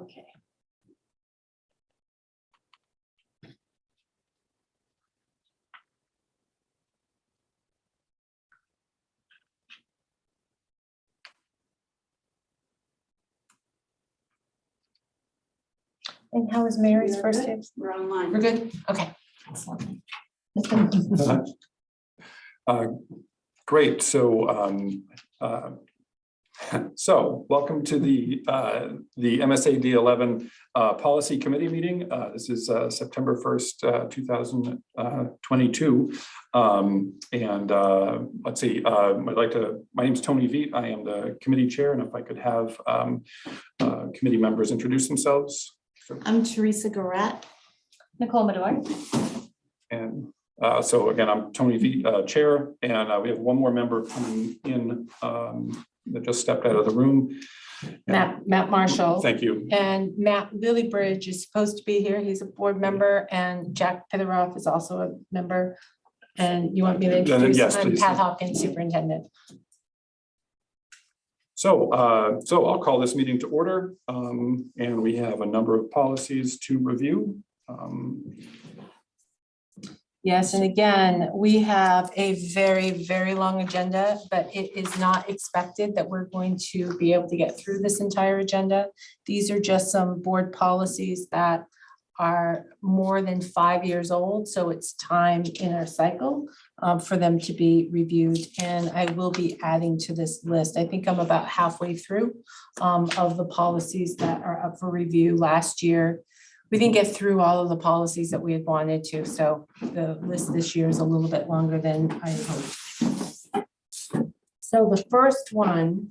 Okay. And how was Mary's first day? We're online. We're good? Okay. Excellent. Great. So welcome to the MSAD11 Policy Committee meeting. This is September 1st, 2022. Let's see, my name is Tony Veet. I am the committee chair, and if I could have committee members introduce themselves. I'm Teresa Garrett. Nicole Medore. And so again, I'm Tony Veet, chair, and we have one more member coming in that just stepped out of the room. Matt Marshall. Thank you. And Matt Lillybridge is supposed to be here. He's a board member, and Jack Pitheroff is also a member. And you want me to introduce? Yes, I'm please. Pat Hopkins, superintendent. So I'll call this meeting to order, and we have a number of policies to review. Yes, and again, we have a very, very long agenda, but it is not expected that we're going to be able to get through this entire agenda. These are just some board policies that are more than 5 years old, so it's time in our cycle for them to be reviewed. And I will be adding to this list. I think I'm about halfway through of the policies that are up for review. Last year, we didn't get through all of the policies that we had wanted to, so the list this year is a little bit longer than I hoped. So the first one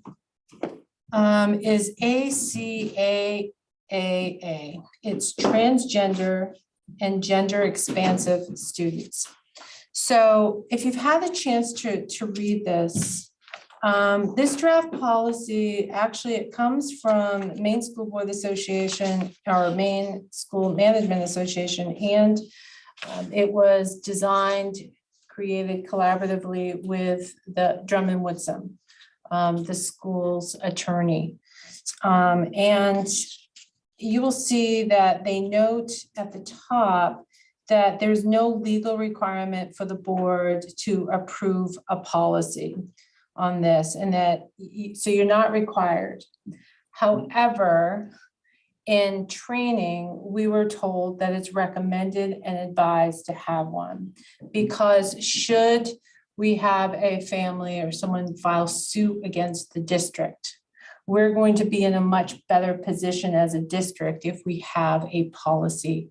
is ACAAA. It's transgender and gender expansive students. So if you've had a chance to read this, this draft policy, actually, it comes from Maine School Board Association or Maine School Management Association, and it was designed, created collaboratively with the Drummond Woodsum, the school's attorney. And you will see that they note at the top that there's no legal requirement for the board to approve a policy on this, and that, so you're not required. However, in training, we were told that it's recommended and advised to have one, because should we have a family or someone file suit against the district, we're going to be in a much better position as a district if we have a policy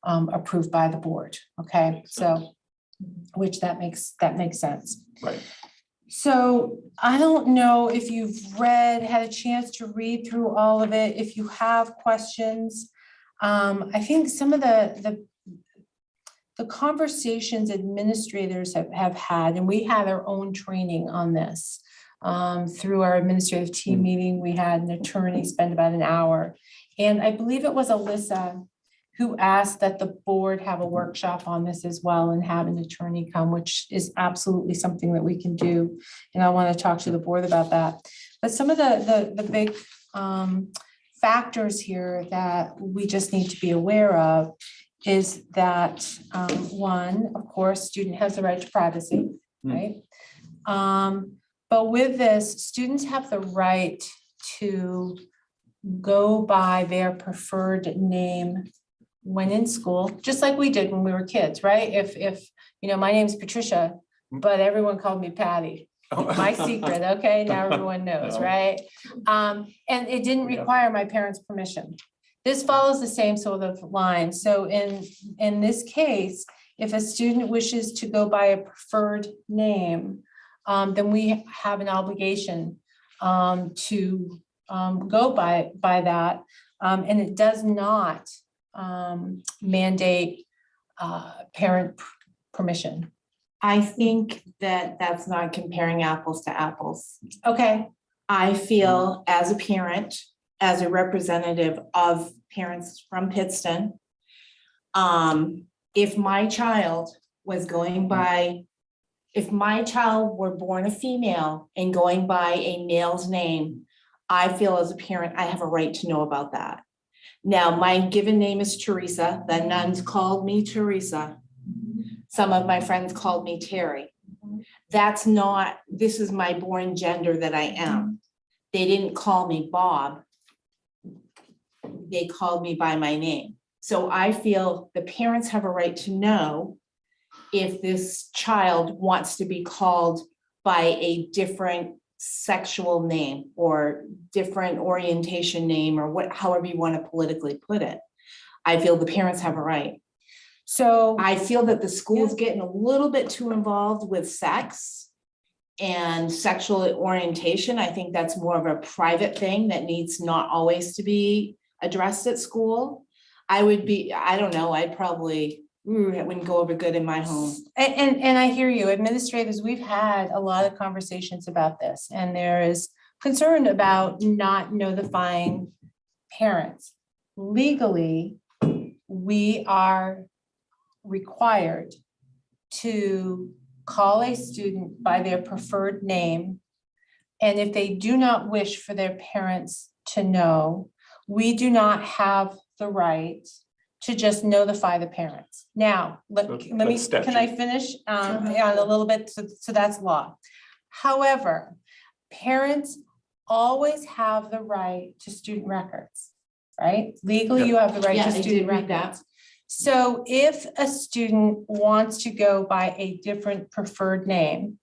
approved by the board. Okay, so which that makes sense. Right. So I don't know if you've had a chance to read through all of it. If you have questions, I think some of the conversations administrators have had, and we had our own training on this. Through our administrative team meeting, we had an attorney spend about an hour. And I believe it was Alyssa who asked that the board have a workshop on this as well and have an attorney come, which is absolutely something that we can do. And I want to talk to the board about that. But some of the big factors here that we just need to be aware of is that one, of course, student has the right to privacy, right? But with this, students have the right to go by their preferred name when in school, just like we did when we were kids, right? If you know, my name's Patricia, but everyone called me Patty. My secret, okay? Now everyone knows, right? And it didn't require my parents' permission. This follows the same sort of line. So in this case, if a student wishes to go by a preferred name, then we have an obligation to go by that, and it does not mandate parent permission. I think that that's not comparing apples to apples. Okay. I feel as a parent, as a representative of parents from Pittston, if my child was going by, if my child were born a female and going by a male's name, I feel as a parent, I have a right to know about that. Now, my given name is Teresa. The nuns called me Teresa. Some of my friends called me Terry. That's not, this is my born gender that I am. They didn't call me Bob. They called me by my name. So I feel the parents have a right to know if this child wants to be called by a different sexual name or different orientation name or however you want to politically put it. I feel the parents have a right. So I feel that the school's getting a little bit too involved with sex and sexual orientation. I think that's more of a private thing that needs not always to be addressed at school. I don't know, I'd probably, it wouldn't go over good in my home. And I hear you, administrators, we've had a lot of conversations about this, and there is concern about not notifying parents. Legally, we are required to call a student by their preferred name. And if they do not wish for their parents to know, we do not have the right to just notify the parents. Now, let me, That's can I finish on a little bit? So that's law. However, parents always have the right to student records, right? Legally, you have the right Yeah, to I did student read that. records. So if a student wants to go by a different preferred name,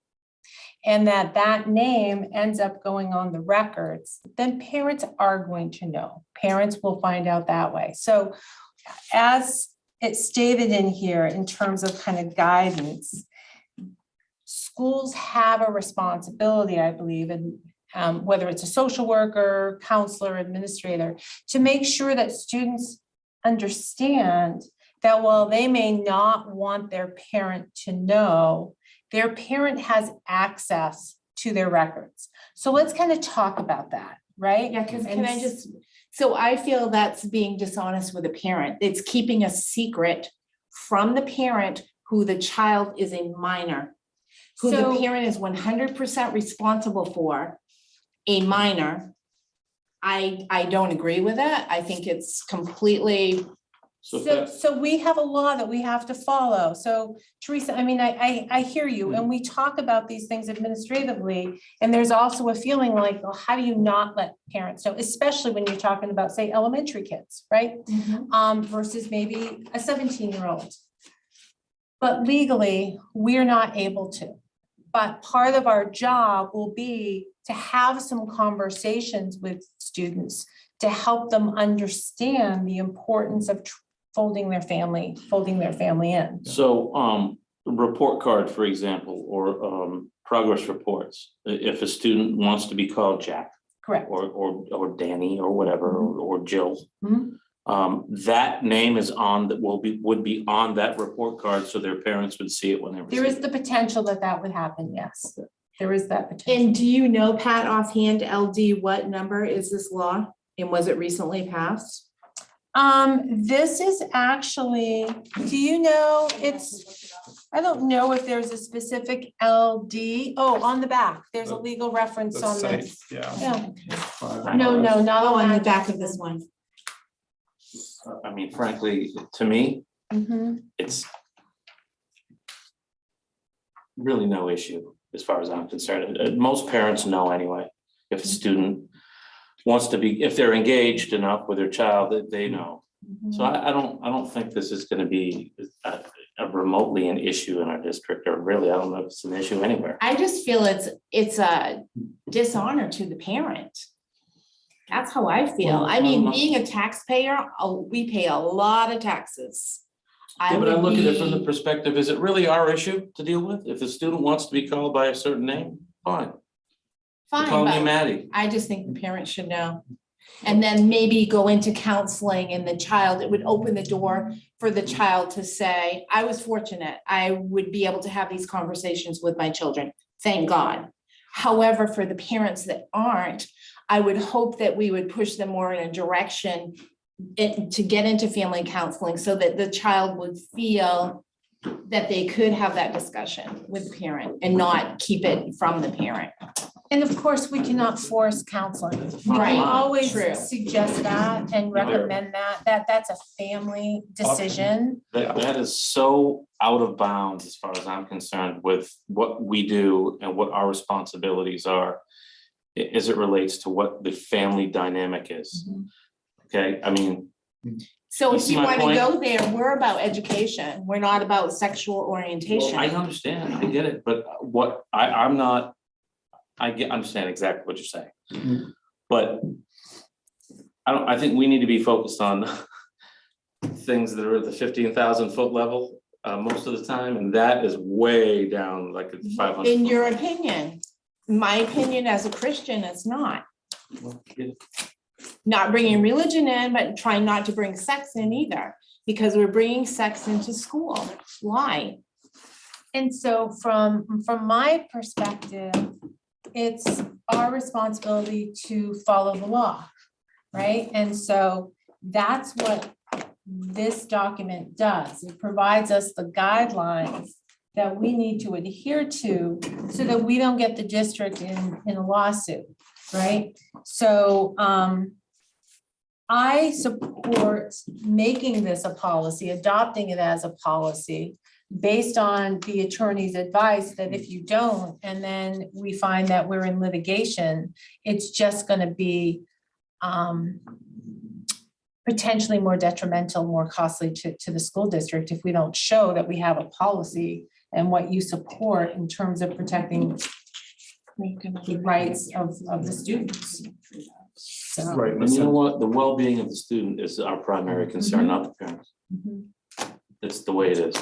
and that name ends up going on the records, then parents are going to know. Parents will find out that way. So as it's stated in here, in terms of kind of guidance, schools have a responsibility, I believe, and whether it's a social worker, counselor, administrator, to make sure that students understand that while they may not want their parent to know, their parent has access to their records. So let's kind of talk about that, right? Yeah, because so I feel that's being dishonest with a parent. It's keeping a secret from the parent who the child is a minor, who the parent is 100% responsible for, a minor. I don't agree with that. I think it's completely. So we have a law that we have to follow. So Teresa, I mean, I hear you, and we talk about these things administratively, and there's also a feeling like, well, how do you not let parents know, especially when you're talking about, say, elementary kids, right? Versus maybe a 17-year-old. But legally, we're not able to. But part of our job will be to have some conversations with students to help them understand the importance of folding their family in. So report card, for example, or progress reports, if a student wants to be called Jack. Correct. Or Danny or whatever, or Jill. That name is on that would be on that report card, so their parents would see it when they There is the potential that would happen, yes. There is that potential. And do you know, Pat, offhand, LD, what number is this law? And was it recently passed? This is actually, do you know, I don't know if there's a specific LD. Oh, on the back, there's a legal reference on this. Yeah. No, not Oh, on the that back of this one. I mean, frankly, to me, it's really no issue as far as I'm concerned. Most parents know anyway, if a student wants to be, if they're engaged enough with their child, that they know. So I don't think this is going to be a remotely an issue in our district, or really, I don't know if it's an issue anywhere. I just feel it's a dishonor to the parent. That's how I feel. I mean, being a taxpayer, we pay a lot of taxes. Yeah, but I look at it from the perspective, is it really our issue to deal with? If the student wants to be called by a certain name, fine. Call me Fine, but Maddie. I just think the parent should know. And then maybe go into counseling, and the child, it would open the door for the child to say, I was fortunate. I would be able to have these conversations with my children. Thank God. However, for the parents that aren't, I would hope that we would push them more in a direction to get into family counseling, so that the child would feel that they could have that discussion with the parent and not keep it from the parent. And of course, we cannot force counseling. We Right, always true. suggest that and recommend that, that's a family decision. That is so out of bounds as far as I'm concerned with what we do and what our responsibilities are as it relates to what the family dynamic is. Okay, I mean, So You if see you my wanna point? go there, we're about education, we're not about sexual orientation. I understand, I get it, but what I understand exactly what you're saying. Mhm. But I think we need to be focused on things that are at the 15,000 foot level most of the time, and that is way down like at the 500. In your opinion, my opinion as a Christian, it's not. Not bringing religion in, but trying not to bring sex in either, because we're bringing sex into school. Why? And so from my perspective, it's our responsibility to follow the law, right? And so that's what this document does. It provides us the guidelines that we need to adhere to so that we don't get the district in a lawsuit, right? So I support making this a policy, adopting it as a policy based on the attorney's advice that if you don't, and then we find that we're in litigation, it's just gonna be potentially more detrimental, more costly to the school district if we don't show that we have a policy and what you support in terms of protecting the rights of the students. So. Right. And you know what, the well-being of the student is our primary concern, not the parents. Mhm. It's the way it is.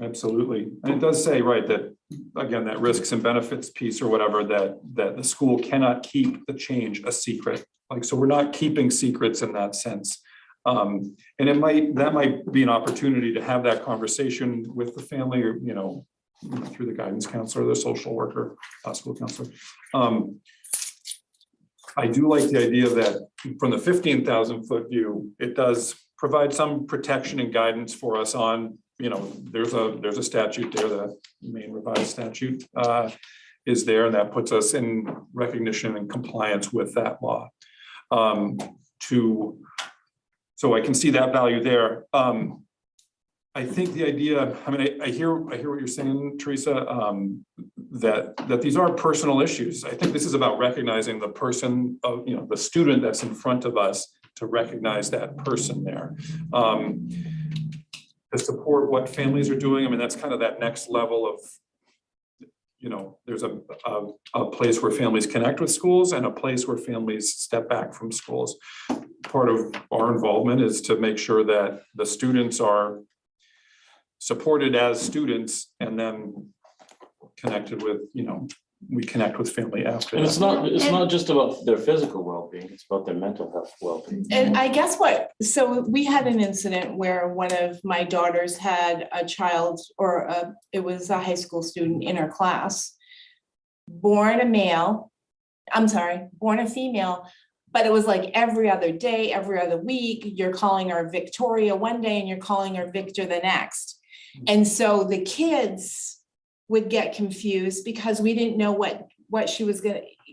Absolutely. And it does say, right, that, again, that risks and benefits piece or whatever, that the school cannot keep the change a secret. Like, so we're not keeping secrets in that sense. And that might be an opportunity to have that conversation with the family or, through the guidance counselor, the social worker, school counselor. I do like the idea that from the 15,000-foot view, it does provide some protection and guidance for us on, there's a statute there, the main revised statute is there, and that puts us in recognition and compliance with that law. So I can see that value there. I think the idea, I hear what you're saying, Teresa, that these are personal issues. I think this is about recognizing the person of, the student that's in front of us, to recognize that person there. To support what families are doing. That's kind of that next level of, there's a place where families connect with schools and a place where families step back from schools. Part of our involvement is to make sure that the students are supported as students and then connected with, we connect with family after And that. it's not just about their physical well-being, it's about their mental health well-being. And I guess so we had an incident where one of my daughters had a child, it was a high school student in her class, born a female, but it was like every other day, every other week, you're calling her Victoria one day and you're calling her Victor the next. And so the kids would get confused because we didn't know what she was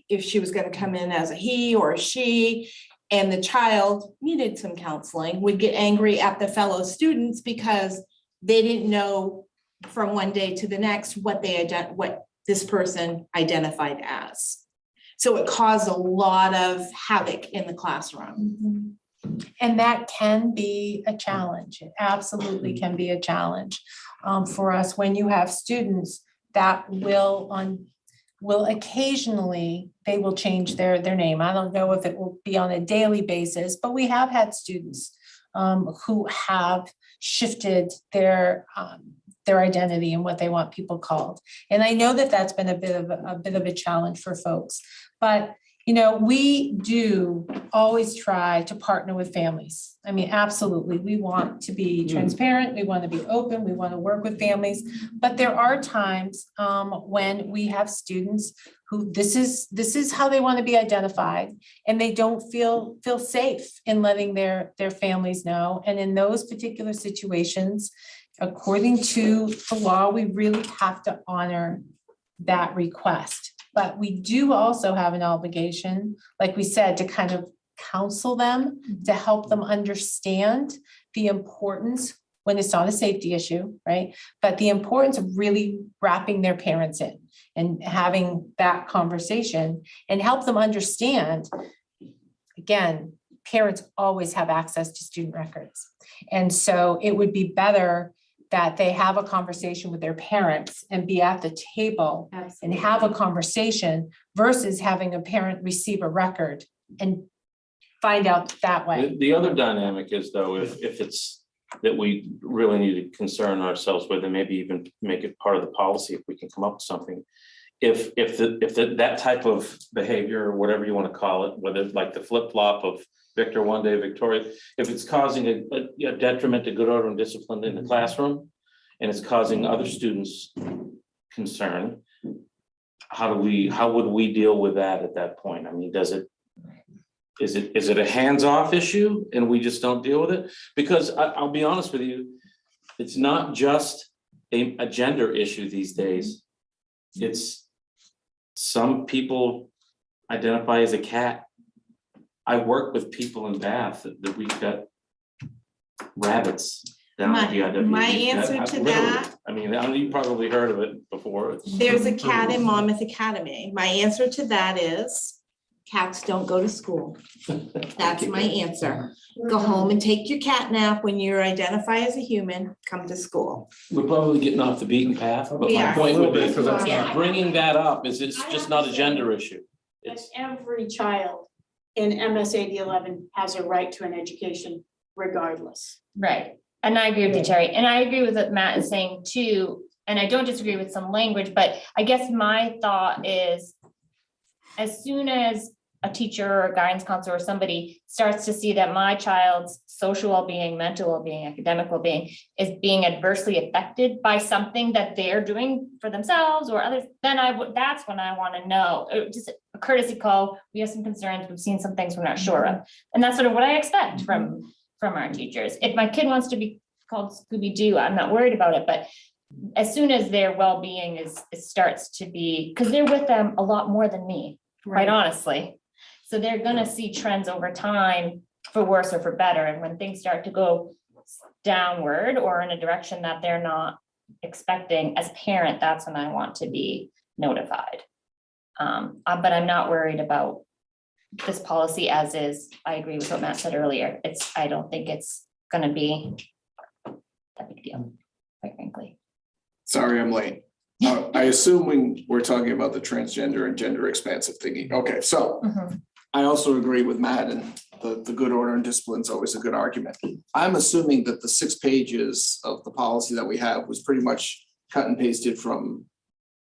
if she was gonna come in as a he or a she, and the child needed some counseling, would get angry at the fellow students because they didn't know from one day to the next what this person identified as. So it caused a lot of havoc in the classroom. And that can be a challenge. It absolutely can be a challenge for us when you have students that will occasionally, they will change their name. I don't know if it will be on a daily basis, but we have had students who have shifted their identity and what they want people called. And I know that that's been a bit of a challenge for folks, but we do always try to partner with families. Absolutely, we want to be transparent, we want to be open, we want to work with families, but there are times when we have students who this is how they want to be identified, and they don't feel safe in letting their families know. And in those particular situations, according to the law, we really have to honor that request. But we do also have an obligation, like we said, to kind of counsel them, to help them understand the importance when it's not a safety issue, right? But the importance of really wrapping their parents in and having that conversation and help them understand, again, parents always have access to student records. And so it would be better that they have a conversation with their parents and be at the table and have a conversation versus having a parent receive a record and find out that way. The other dynamic is though, if it's that we really need to concern ourselves with and maybe even make it part of the policy if we can come up with something. If that type of behavior or whatever you want to call it, whether it's like the flip-flop of Victor one day, Victoria, if it's causing a detriment to good order and discipline in the classroom and it's causing other students concern, how would we deal with that at that point? I mean, is it a hands-off issue and we just don't deal with it? Because I'll be honest with you, it's not just a gender issue these days. It's some people identify as a cat. I work with people in Bath that we've got rabbits down at the IW. My answer to that- I mean, you probably heard of it before. There's a cat in Monmouth Academy. My answer to that is cats don't go to school. That's my answer. Go home and take your cat nap. When you identify as a human, come to school. We're probably getting off the beaten path, but We my are. point would be, Because that's not- bringing that up is it's just not a gender issue. That It's, every child in MSAD11 has a right to an education regardless. Right, and I agree with you, Terry, and I agree with what Matt is saying too, and I don't disagree with some language, but I guess my thought is as soon as a teacher or a guidance counselor or somebody starts to see that my child's social well-being, mental well-being, academic well-being is being adversely affected by something that they're doing for themselves or others, then that's when I want to know. Just a courtesy call, we have some concerns, we've seen some things we're not sure of. And that's sort of what I expect from our teachers. If my kid wants to be called Scooby-Doo, I'm not worried about it, but as soon as their well-being it starts to be, because they're with them a lot more than me, quite honestly. So they're gonna see trends over time for worse or for better. And when things start to go downward or in a direction that they're not expecting, as a parent, that's when I want to be notified. But I'm not worried about this policy as is. I agree with what Matt said earlier. I don't think it's gonna be a big deal, quite frankly. Sorry, I'm late. I assume we're talking about the transgender and gender expansive thinking. Okay, so I also agree with Matt, and the good order and discipline is always a good argument. I'm assuming that the 6 pages of the policy that we have was pretty much cut and pasted from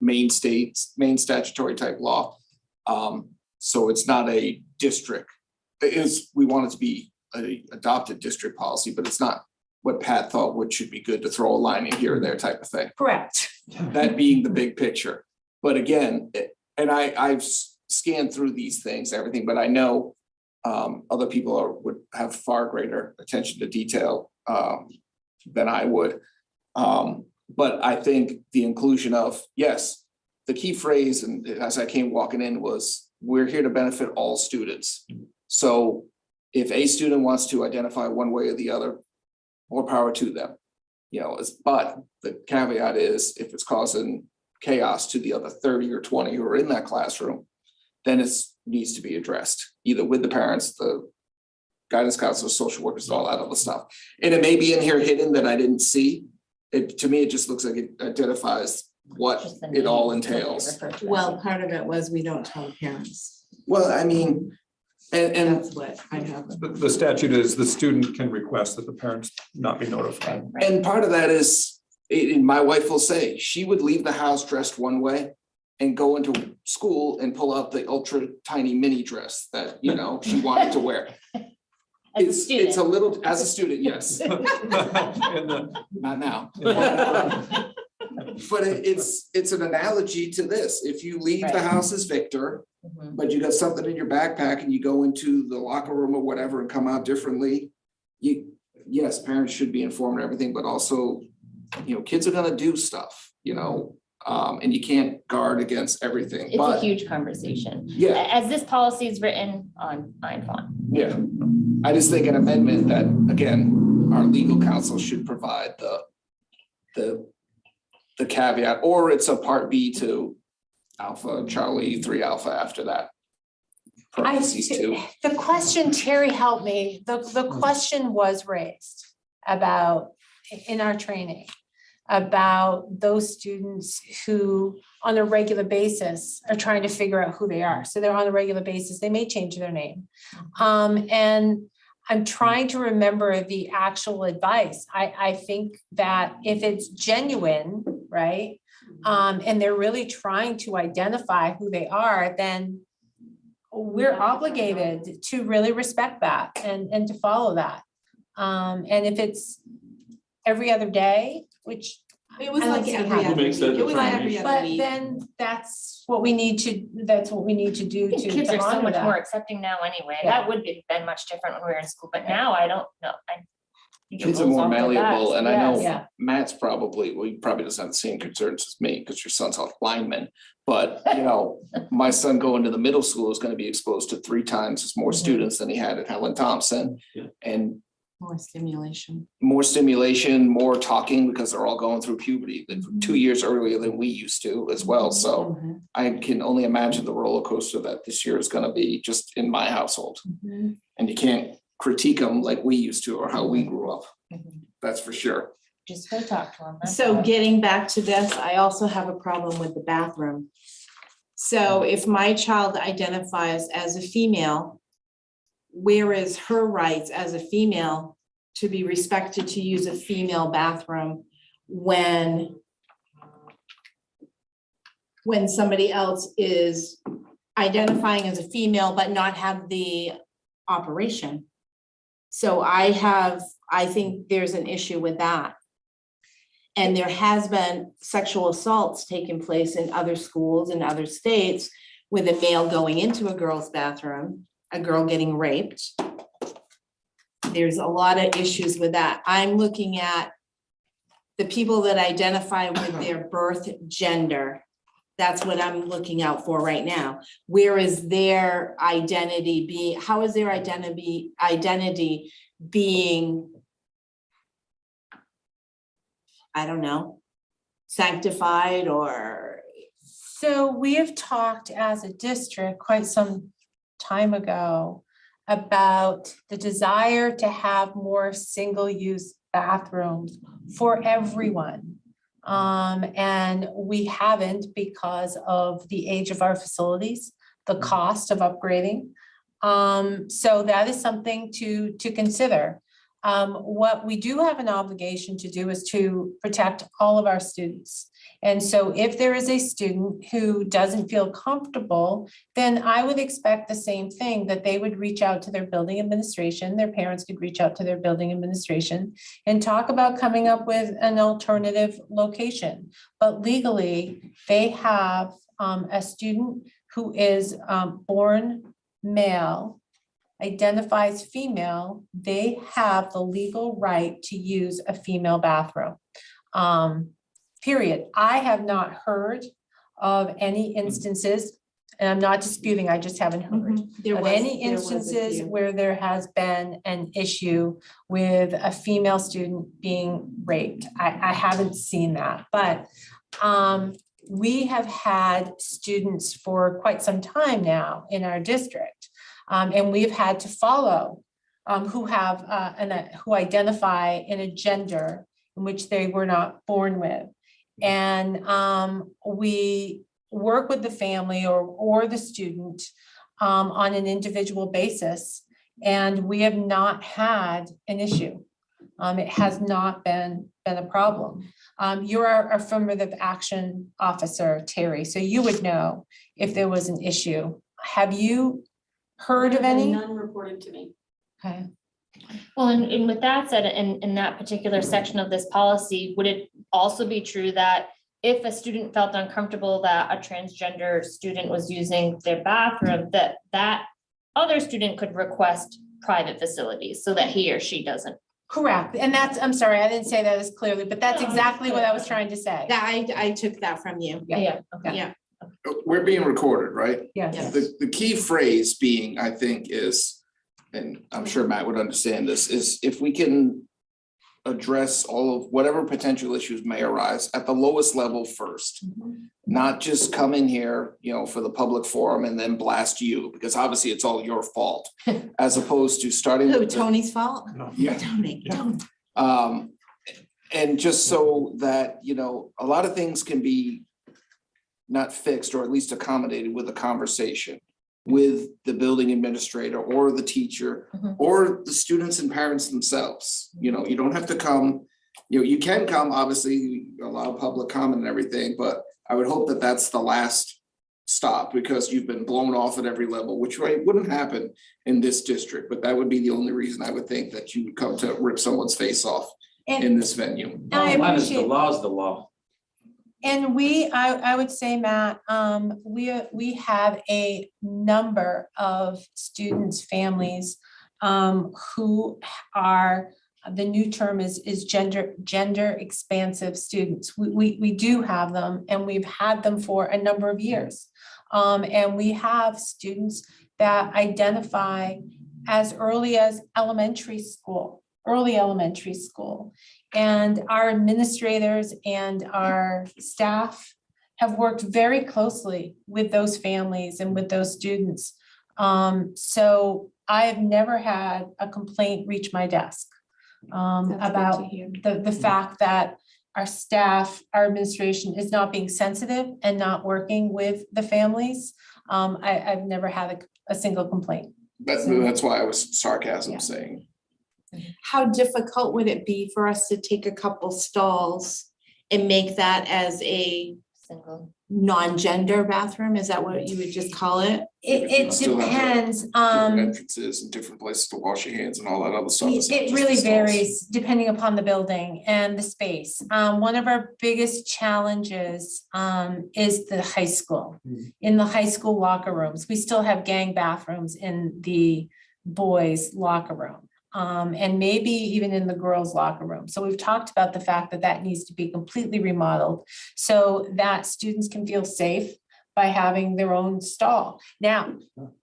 main statutory type law. So it's not a district. We want it to be a adopted district policy, but it's not what Pat thought should be good to throw a line in here or there type of thing. Correct. That being the big picture. But again, and I've scanned through these things, everything, but I know other people would have far greater attention to detail than I would. But I think the inclusion of, yes, the key phrase, and as I came walking in, was we're here to benefit all students. So if a student wants to identify one way or the other, more power to them. But the caveat is if it's causing chaos to the other 30 or 20 who are in that classroom, then it needs to be addressed, either with the parents, the guidance counselors, social workers, all that other stuff. And it may be in here hidden that I didn't see. To me, it just looks like it identifies what Just the it all names, what they entails. refer to as. Well, part of it was we don't tell parents. Well, I mean, and That's what I have. The statute is the student can request that the parents not be notified. And part of that is, and my wife will say, she would leave the house dressed one way and go into school and pull out the ultra tiny mini dress that, she wanted to wear. As a It's a student. little, as a student, yes, And, not now. But it's an analogy to this. If you leave the Right. house as Victor, Mhm. but you got something in your backpack and you go into the locker room or whatever and come out differently, yes, parents should be informed of everything, but also, kids are gonna do stuff, And you can't guard against everything, It's a but huge conversation. yeah, As this policy is written on fine font. yeah. I just think an amendment that, again, our legal counsel should provide the caveat, or it's a part B to Alpha, Charlie, 3 Alpha after that. Parentheses two. The question, Terry, help me, the question was raised about, in our training, about those students who on a regular basis are trying to figure out who they are. So they're on a regular basis, they may change their name. And I'm trying to remember the actual advice. I think that if it's genuine, right? And they're really trying to identify who they are, then we're obligated to really respect that and to follow that. And if it's every other day, which, It was I don't like see every how- other Who makes that week. It was every determination? other but week. then that's what we need to do I think to kids are so honor much that. more accepting now anyway. Yeah. That would have been much different when we were in school, but now I don't know. I think it Kids are rolls more off the malleable, backs. and I know Yes. Yeah. Matt's probably, well, he probably doesn't have the same concerns as me, because your son's a lineman. But, you know, my son going to the middle school is gonna be exposed to 3 times as more Mhm. students than he had at Helen Thompson. Yeah. And More stimulation. more stimulation, more talking, because they're all going through puberty, like, Mm-hmm. 2 years earlier than we used to as well, so Mhm. I can only imagine the roller coaster that this year is gonna be just in my household. Mhm. And you can't critique them like we used to or how we grew up, Mhm. that's for sure. Just go talk to them. that's So all. getting back to this, I also have a problem with the bathroom. So if my child identifies as a female, where is her rights as a female to be respected to use a female bathroom when somebody else is identifying as a female but not have the operation? So I think there's an issue with that. And there has been sexual assaults taking place in other schools in other states with a male going into a girl's bathroom, a girl getting raped. There's a lot of issues with that. I'm looking at the people that identify with their birth gender. That's what I'm looking out for right now. Where is their identity being, how is their identity being, I don't know, sanctified or? So we have talked as a district quite some time ago about the desire to have more single-use bathrooms for everyone. And we haven't because of the age of our facilities, the cost of upgrading. So that is something to consider. What we do have an obligation to do is to protect all of our students. And so if there is a student who doesn't feel comfortable, then I would expect the same thing, that they would reach out to their building administration, their parents could reach out to their building administration and talk about coming up with an alternative location. But legally, they have a student who is born male, identifies female, they have the legal right to use a female bathroom. Period. I have not heard of any instances, and I'm not disputing, I just haven't heard There of was- any there was a instances few. where there has been an issue with a female student being raped. I haven't seen that, but we have had students for quite some time now in our district. And we've had to follow who have who identify in a gender in which they were not born with. And we work with the family or the student on an individual basis, and we have not had an issue. It has not been a problem. You're our affirmative action officer, Terry, so you would know if there was an issue. Have you heard of any? None reported to me. Okay. Well, and with that said, in that particular section of this policy, would it also be true that if a student felt uncomfortable that a transgender student was using their bathroom, that other student could request private facilities so that he or she doesn't Correct, and that's, I'm sorry, I didn't say that as clearly, but that's No, exactly what good. I was trying to say. That I took that from you. Yeah, okay. Yeah. We're being recorded, right? Yes. The key phrase being, I think, is, and I'm sure Matt would understand this, is if we can address all of whatever potential issues may arise at the lowest level first, not just come in here, you know, for the public forum and then blast you, because obviously it's all your fault, as opposed to starting Who, with the- Tony's fault? Yeah. Tony. And just so that, you know, a lot of things can be not fixed or at least accommodated with a conversation with the building administrator or the teacher Mhm. or the students and parents themselves. You know, you don't have to come, you know, you can come, obviously, allow public comment and everything, but I would hope that that's the last stop, because you've been blown off at every level, which wouldn't happen in this district, but that would be the only reason I would think that you would come to rip someone's face off in And this venue. I Mine is the appreciate, law is the law. and I would say, Matt, we have a number of students, families, who are, the new term is gender expansive students. We do have them, and we've had them for a number of years. And we have students that identify as early as elementary school. And our administrators and our staff have worked very closely with those families and with those students. So I have never had a complaint reach my desk about the fact that our staff, our administration is not being sensitive and not working with the families. I've never had a single complaint. That's why I was Yeah. sarcasm saying. How difficult would it be for us to take a couple stalls and make that as a Single. non-gender bathroom? Is that what you would just call it? It Still have depends, Different entrances and different places to wash your hands and all that other stuff. It's not it just really the stalls. varies depending upon the building and the space. One of our biggest challenges is the high school. In the high school locker rooms, we still have gang bathrooms in the boys' locker room. And maybe even in the girls' locker room. So we've talked about the fact that that needs to be completely remodeled so that students can feel safe by having their own stall. Now,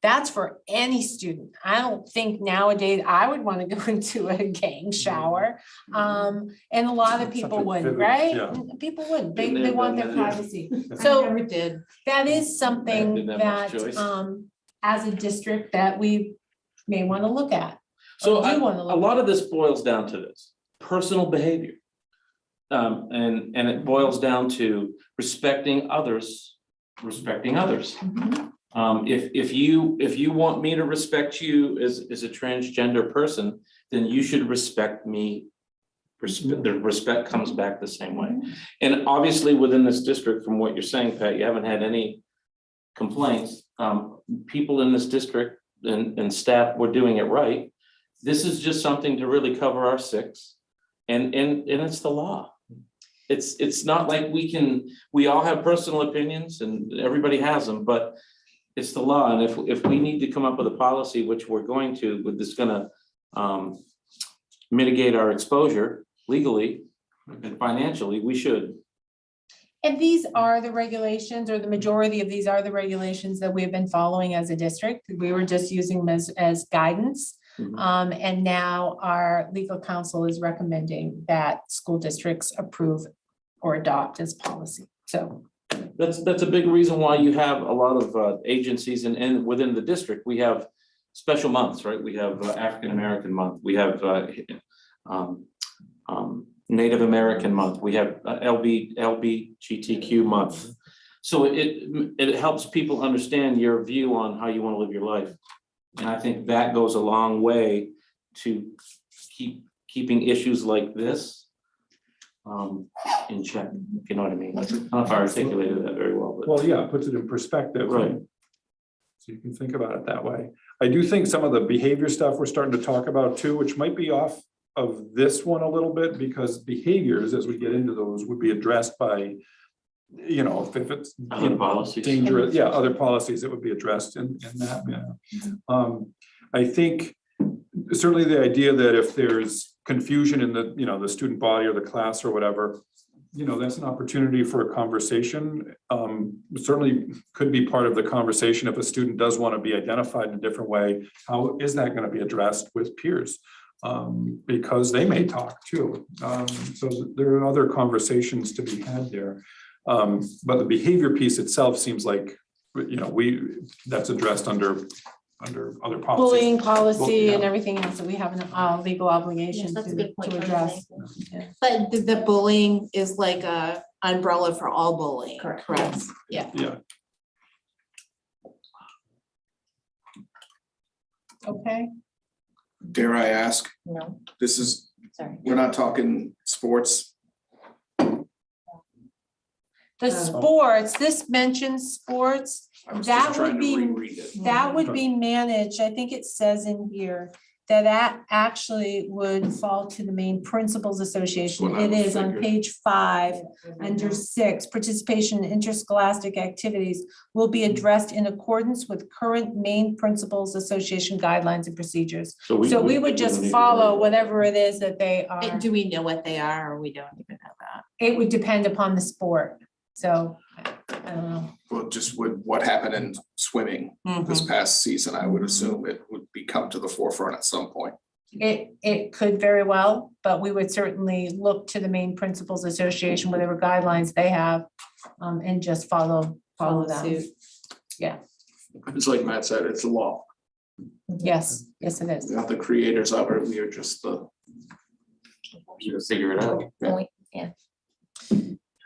that's for any student. I don't think nowadays I would want to go into a gang shower. And a lot of people Something wouldn't, vivid, right? yeah. People wouldn't. Been They there, want done their that. privacy. I So never did. that is something Didn't have much that, choice. as a district that we may want to look at. So I do wanna a look lot of this boils down to this, personal behavior. And it boils down to respecting others. If you want me to respect you as a transgender person, then you should respect me. The respect comes back the same way. And obviously within this district, from what you're saying, Pat, you haven't had any complaints. People in this district and staff were doing it right. This is just something to really cover our six, and it's the law. It's not like we all have personal opinions and everybody has them, but it's the law. And if we need to come up with a policy, which we're going to, but it's gonna mitigate our exposure legally and financially, we should. And these are the regulations, or the majority of these are the regulations that we've been following as a district. We were just using them as guidance. Mhm. And now our legal counsel is recommending that school districts approve or adopt as policy. So, That's a big reason why you have a lot of agencies and within the district, we have special months, right? We have African American month, we have Native American month, we have LGBTQ month. So it helps people understand your view on how you want to live your life. And I think that goes a long way to keeping issues like this in check, if you know what I mean. I don't know if I articulated that very well, but. Well, yeah, it puts it in perspective. Right. So you can think about it that way. I do think some of the behavior stuff we're starting to talk about too, which might be off of this one a little bit, because behaviors, as we get into those, would be addressed by, you know, if it's Other policies. dangerous, yeah, other policies that would be addressed in that manner. I think certainly the idea that if there's confusion in the, the student body or the class or whatever, that's an opportunity for a conversation. Certainly could be part of the conversation if a student does want to be identified in a different way. How is that going to be addressed with peers? Because they may talk too. So there are other conversations to be had there. But the behavior piece itself seems like, that's addressed under other policies. Bullying policy yeah. and everything else that we have a legal obligation Yes, that's a to good point, to Tony, address. thank you. But the bullying is like a umbrella for all bullying, Correct. correct? Yeah. Yeah, Okay, Dare I ask, No, this is, sorry. we're not talking sports, the sports, this mentions sports, I was That just trying would to be- reread it. that would be managed, I think it says in here, that actually would fall to the main principals association. That's what I It was is on figuring. page 5, under 6, participation in interscholastic activities will be addressed in accordance with current main principals association guidelines and procedures. So we would just wouldn't need to follow worry about whatever it is that they are. And do we know what they are, or we don't even know that? It would depend upon the sport, so I don't know. Well, just with what happened in swimming this past season, I would assume it would come to the forefront at some point. It could very well, but we would certainly look to the main principals association, whatever guidelines they have, and just follow them. suit. It's like Matt said, it's a law. Yes, yes, it is. We're not the creators of it, we are just the. You gotta figure it out.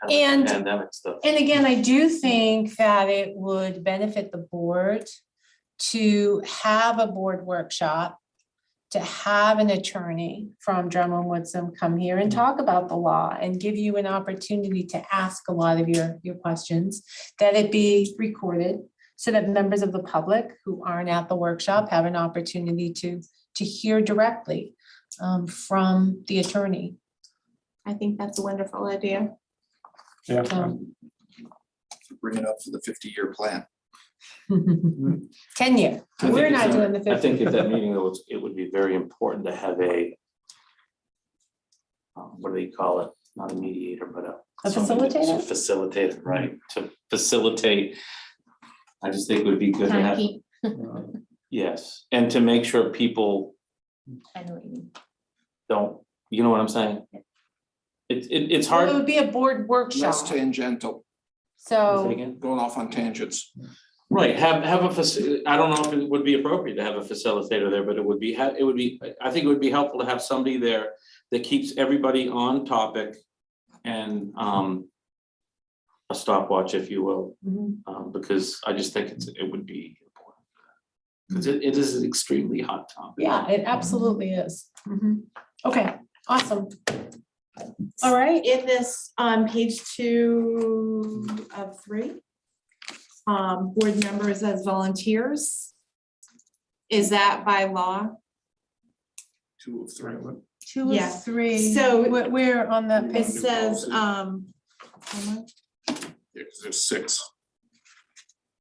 And- Pandemic stuff. And again, I do think that it would benefit the board to have a board workshop, to have an attorney from Drummond Woodsum come here and talk about the law and give you an opportunity to ask a lot of your questions, that it be recorded so that members of the public who aren't at the workshop have an opportunity to hear directly from the attorney. I think that's a wonderful idea. yeah. Bring it up for the 50-year plan. 10-year. I think We're it's not a- doing the I 50. think at that meeting, though, it would be very important to have a, what do they call it? Not a mediator, but A somebody to facilitator? facilitate it, right, to facilitate. I just think it would be good to have, Timekeep. yes, and to make sure people I know what you mean. don't, you know what I'm saying? It's Well, hard. it would be a board workshop, Less tangential, Say so, again? going off on tangents. Right, have a I don't know if it would be appropriate to have a facilitator there, but it would be, I think it would be helpful to have somebody there that keeps everybody on topic and a stopwatch, if you will, Mhm. because I just think it would be important. Because it is an extremely hot topic. yeah, it absolutely is. Mhm. Okay, awesome. All right, In this, on page 2 of 3, board members as volunteers. Is that by law? 2 of 3. 2 Yeah. of 3. So- We're on the It page. says, Yeah, because there's 6.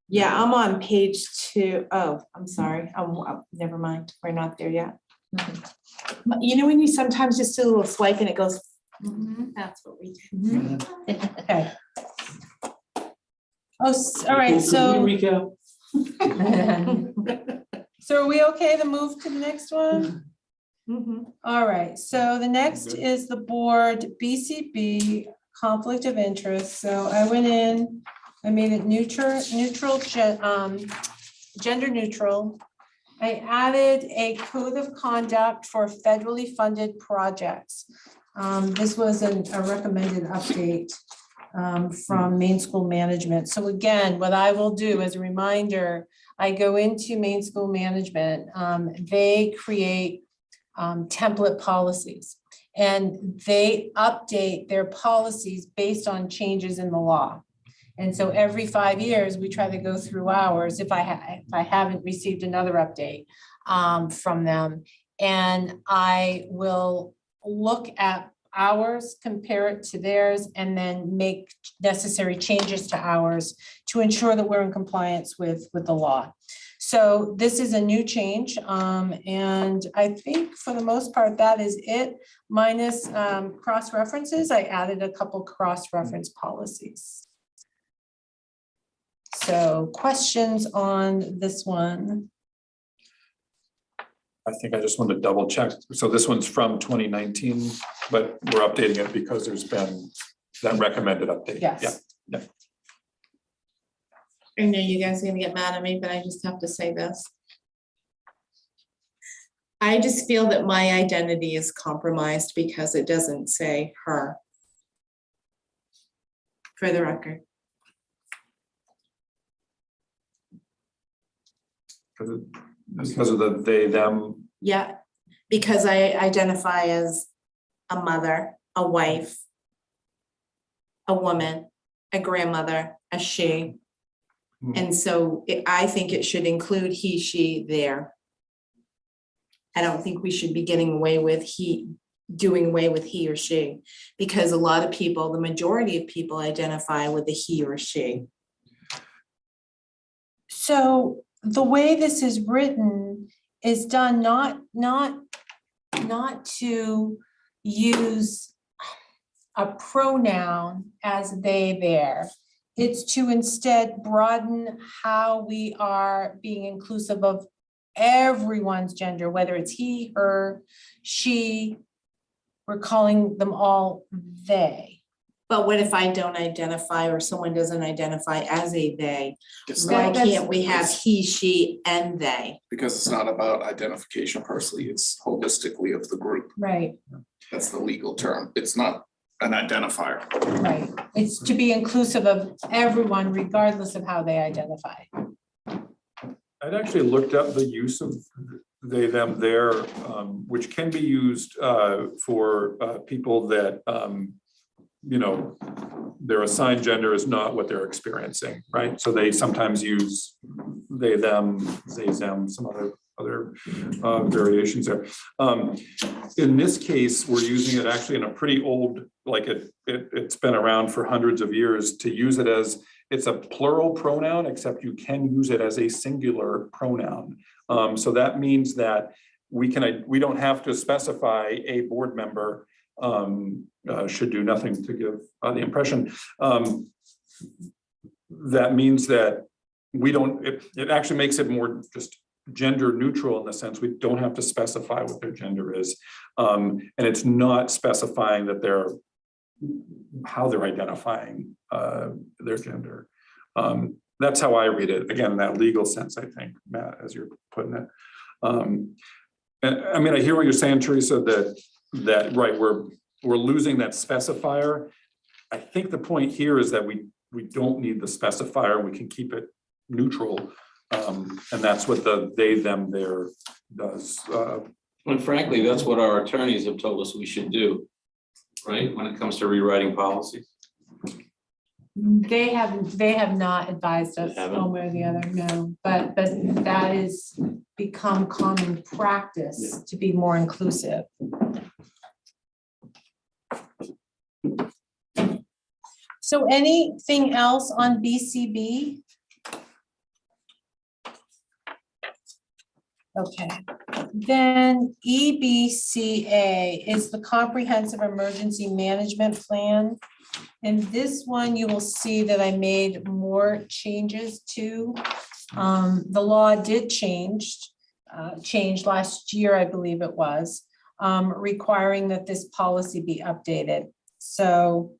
yeah, I'm on page 2. Oh, I'm sorry. Never mind. We're not there yet. You know, when you sometimes just do a little swipe and it goes, that's what we do. Mhm. Okay. Oh, all right, Could so, we recap? so are we okay to move to the next one? Mhm. All right, so the next Good. is the board BCB conflict of interest. So I went in, I made it gender neutral. I added a code of conduct for federally funded projects. This was a recommended update from Main School Management. So again, what I will do as a reminder, I go into Main School Management, they create template policies. And they update their policies based on changes in the law. And so every 5 years, we try to go through ours if I haven't received another update from them. And I will look at ours, compare it to theirs, and then make necessary changes to ours to ensure that we're in compliance with the law. So this is a new change, and I think for the most part, that is it, minus cross-references. I added a couple cross-reference policies. So questions on this one? I think I just wanted to double check. So this one's from 2019, but we're updating it because there's been that recommended update. Yes. Yeah. I know you guys are gonna get mad at me, but I just have to say this. I just feel that my identity is compromised because it doesn't say her. For the record. Because of the they, them. Yeah, because I identify as a mother, a wife, a woman, a grandmother, a she. And so I think it should include he, she there. I don't think we should be getting away with doing away with he or she, because a lot of people, the majority of people identify with the he or she. So the way this is written is done not to use a pronoun as they, their. It's to instead broaden how we are being inclusive of everyone's gender, whether it's he, her, she. We're calling them all they. But what if I don't identify or someone doesn't identify as a they? It's Why not, can't we have he, she, and they? because it's not about identification personally, it's holistically of the group. Right, That's the legal term. It's not an identifier. right. It's to be inclusive of everyone regardless of how they identify. I'd actually looked up the use of they, them, their, which can be used for people that, you know, their assigned gender is not what they're experiencing, right? So they sometimes use they, them, some other variations there. In this case, we're using it actually in a pretty old, like it's been around for hundreds of years, to use it as, it's a plural pronoun, except you can use it as a singular pronoun. So that means that we don't have to specify a board member should do nothing to give the impression. That means that we don't, it actually makes it more just gender neutral in the sense we don't have to specify what their gender is. And it's not specifying that how they're identifying their gender. That's how I read it. Again, in that legal sense, I think, Matt, as you're putting it. And I mean, I hear what you're saying, Teresa, that right, we're losing that specifier. I think the point here is that we don't need the specifier. We can keep it neutral. And that's what the they, them, their does. And frankly, that's what our attorneys have told us we should do, right? When it comes to rewriting policies. They have not advised us They haven't? one way or the other, no, but that is become common practice to be more inclusive. So anything else on BCB? Okay, then EBCA is the Comprehensive Emergency Management Plan. And this one, you will see that I made more changes to. The law did change last year, I believe it was, requiring that this policy be updated. So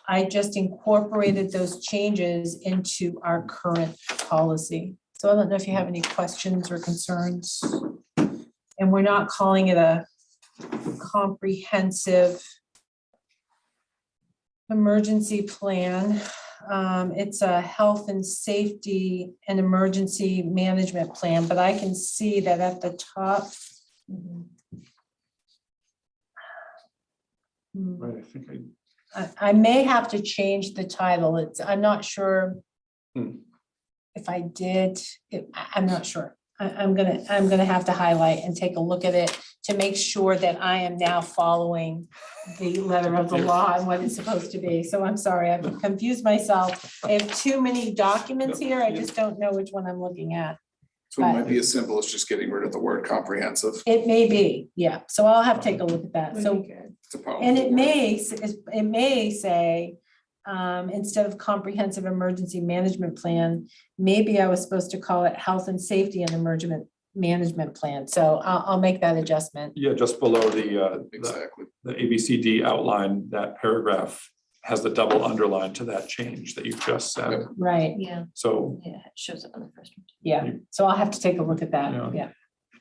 I just incorporated those changes into our current policy. So I don't know if you have any questions or concerns. And we're not calling it a comprehensive emergency plan. It's a health and safety and emergency management plan, but I can see that at the top. Right, I think I may have to change the title. I'm not sure Hmm. if I did, I'm not sure. I'm gonna have to highlight and take a look at it to make sure that I am now following the letter of the law and what it's supposed to be. So I'm sorry, I've confused myself. I have too many documents here. I just don't know which one I'm looking at. So it might be as simple as just getting rid of the word comprehensive. It may be, yeah. So I'll have to take a look at that. So, It's a powerful and it word. may say, instead of comprehensive emergency management plan, maybe I was supposed to call it health and safety and emergent management plan. So I'll make that adjustment. Yeah, just below the Exactly. ABCD outline, that paragraph has the double underline to that change that you just said. Right, Yeah, So yeah, it shows up on the first one. yeah. So I'll have to take a look at Yeah. that, yeah.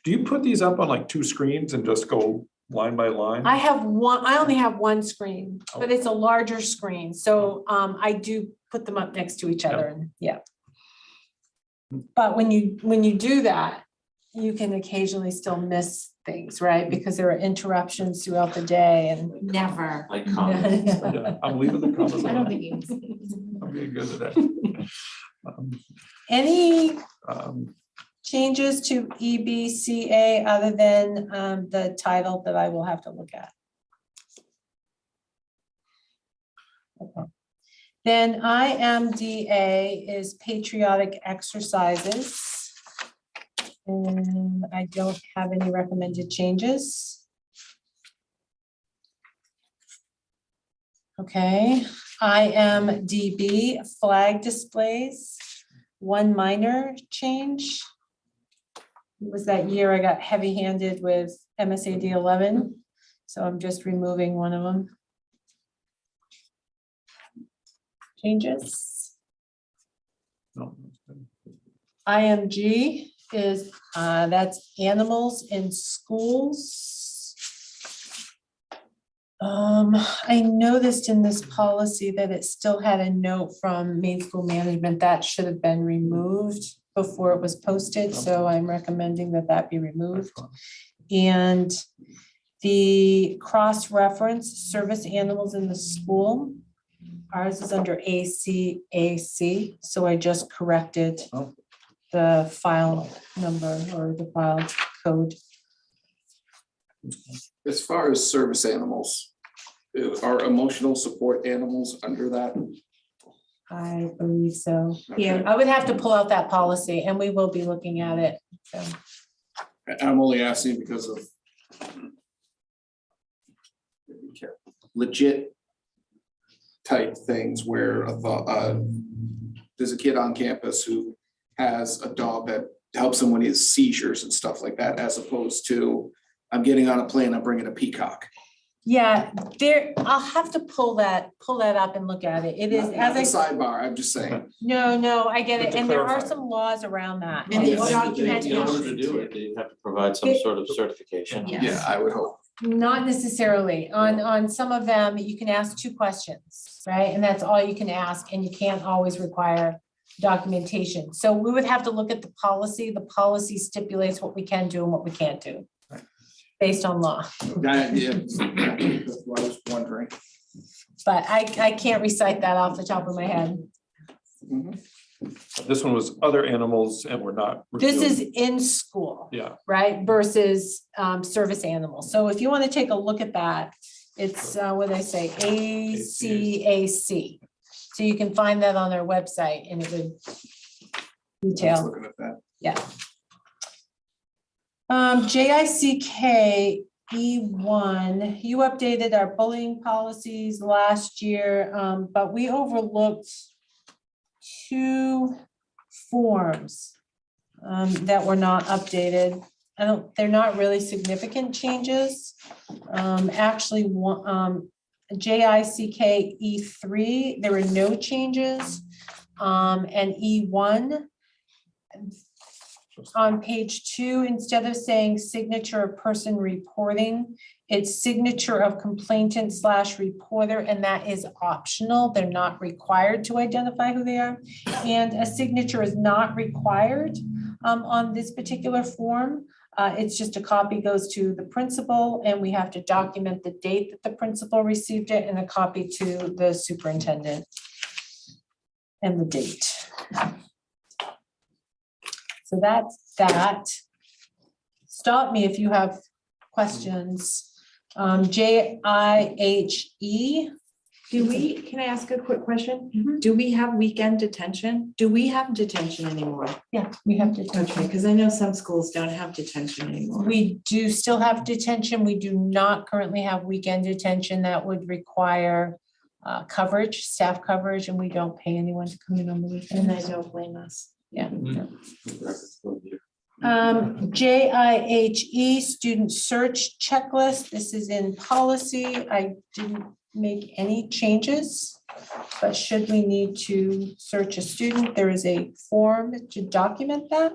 do you put these up on like 2 screens and just go line by line? I only have one screen, but it's a larger screen. So I do put them up next to each other and, yeah. But when you do that, you can occasionally still miss things, right? Because there are interruptions throughout the day and. Never. Like comments. Yeah, I'm leaving the comments I don't alone. think you can. I'm being good today. Any Um, changes to EBCA other than the title that I will have to look at? Okay. Then IMDA is patriotic exercises. And I don't have any recommended changes. Okay, IMDB flag displays, one minor change. It was that year I got heavy-handed with MSAD11, so I'm just removing one of them. Changes. no, IMG is, that's animals in schools. I noticed in this policy that it still had a note from main school management that should have been removed before it was posted, so I'm recommending that that be removed. And the cross-reference service animals in the school, ours is under ACAC, so I just corrected Oh. the file number or the file code. As far as service animals, are emotional support animals under that? I believe so. Okay. I would have to pull out that policy and we will be looking at it. So, I'm only asking because of legit type things where there's a kid on campus who has a dog that helps him when he has seizures and stuff like that, as opposed to I'm getting on a plane, I'm bringing a peacock. yeah, I'll have to pull that up and look at it. It is, Not as the I, sidebar, I'm just saying. no, I get But it. to And there are clarify. some laws around that. And it's In documented. order to do it, you have to provide some sort of certification. Yes. Yeah, I would hope. Not necessarily. On some of them, you can ask 2 questions, right? And that's all you can ask, and you can't always require documentation. So we would have to look at the policy. The policy stipulates what we can do and what we can't do based on law. Yeah, that's what I was wondering. But I can't recite that off the top of my head. Mhm. This one was other animals and we're not. This is reviewing- in school, Yeah, right? Versus service animals. So if you want to take a look at that, it's what did I say, ACAC. So you can find that on their website and it would I was detail, looking at that. yeah. JICK E1, you updated our bullying policies last year, but we overlooked 2 forms that were not updated. They're not really significant changes. Actually, JICK E3, there were no changes. And E1, on page 2, instead of saying signature of person reporting, it's signature of complainant / reporter, and that is optional. They're not required to identify who they are. And a signature is not required on this particular form. It's just a copy goes to the principal, and we have to document the date that the principal received it, and a copy to the superintendent and the date. So that's that. Stop me if you have questions. JIHE. Can I ask a quick question? Mhm. Do we have weekend detention? Do we have detention anymore? Yeah, we have Okay, detention. because I know some schools don't have detention anymore. We do still have detention. We do not currently have weekend detention that would require coverage, staff coverage, and we don't pay anyone to come in on the And I weekends. don't blame us. Yeah. Mhm. JIHE, student search checklist. This is in policy. I didn't make any changes. But should we need to search a student, there is a form to document that.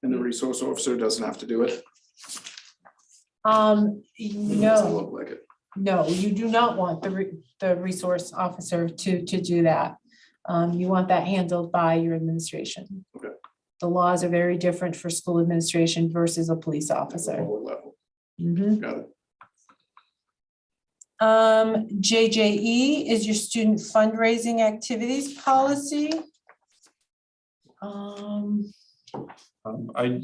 And the resource officer doesn't have to do it. It doesn't No, look like it. no, you do not want the resource officer to do that. You want that handled by your administration. Okay. The laws are very different for school administration versus a police officer. Lower level. Mhm. Got it. JJE is your student fundraising activities policy. I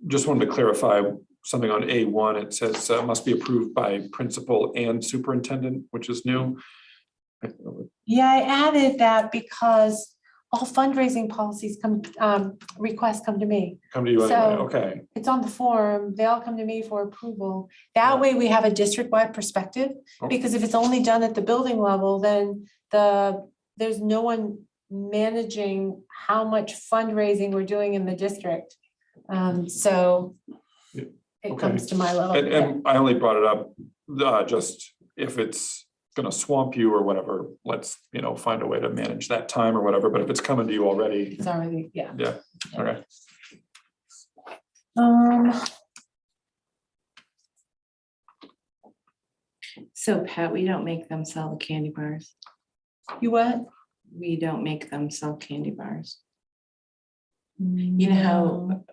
just wanted to clarify something on A1. It says must be approved by principal and superintendent, which is new. Yeah, I added that because all fundraising policies come, requests come to me. Come to you anyway, So- okay. It's on the form, they all come to me for approval. That way we have a district-wide perspective, Okay. because if it's only done at the building level, then there's no one managing how much fundraising we're doing in the district. So Yeah, it okay. comes to my level. And I only brought it up, just if it's gonna swamp you or whatever, let's, find a way to manage that time or whatever, but if it's coming to you already, It's already, yeah. yeah, okay. So Pat, we don't make them sell the candy bars. You what? We don't make them sell candy bars. You know how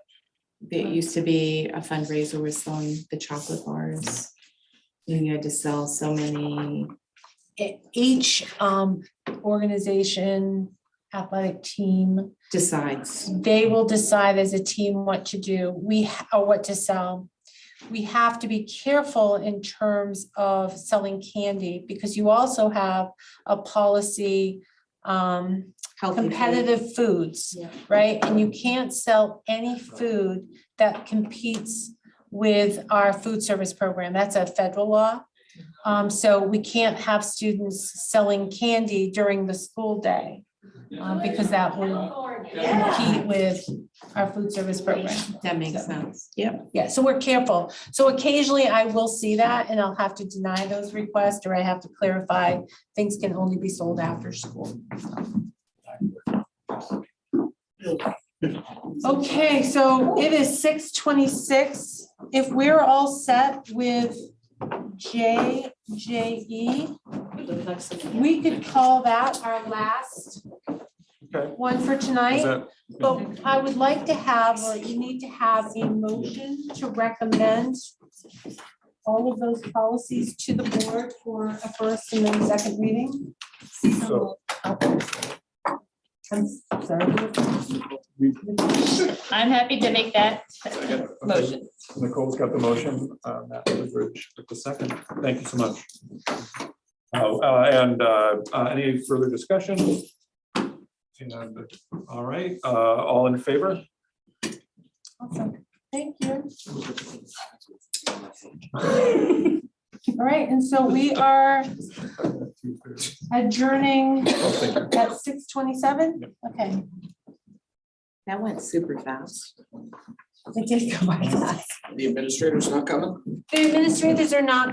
there used to be a fundraiser with selling the chocolate bars? And you had to sell so many. Each organization, athletic team, Decides. they will decide as a team what to do, or what to sell. We have to be careful in terms of selling candy, because you also have a policy, Healthy food. competitive foods, Yeah. right? And you can't sell any food that competes with our food service program. That's a federal law. So we can't have students selling candy during the school day, because that would compete with our food service program. That makes sense. Yep. Yeah, so we're careful. So occasionally I will see that and I'll have to deny those requests, or I have to clarify things can only be sold after school. Okay, so it is 6:26. If we're all set with JJE, we could call that our last Okay. one for Is tonight. that, But I would like to have, or you need to have a motion to recommend all of those policies to the board for a first and then second reading. so, I'm sorry. I'm happy to make that motion. Nicole's got the motion, Matt Woodbridge with the second. Thank you so much. And any further discussion? And, all right, all in favor? Awesome, thank you. All right, and so we are adjourning at 6:27. Okay, That went super fast. it did go by fast. The administrator's not coming? The administrators are not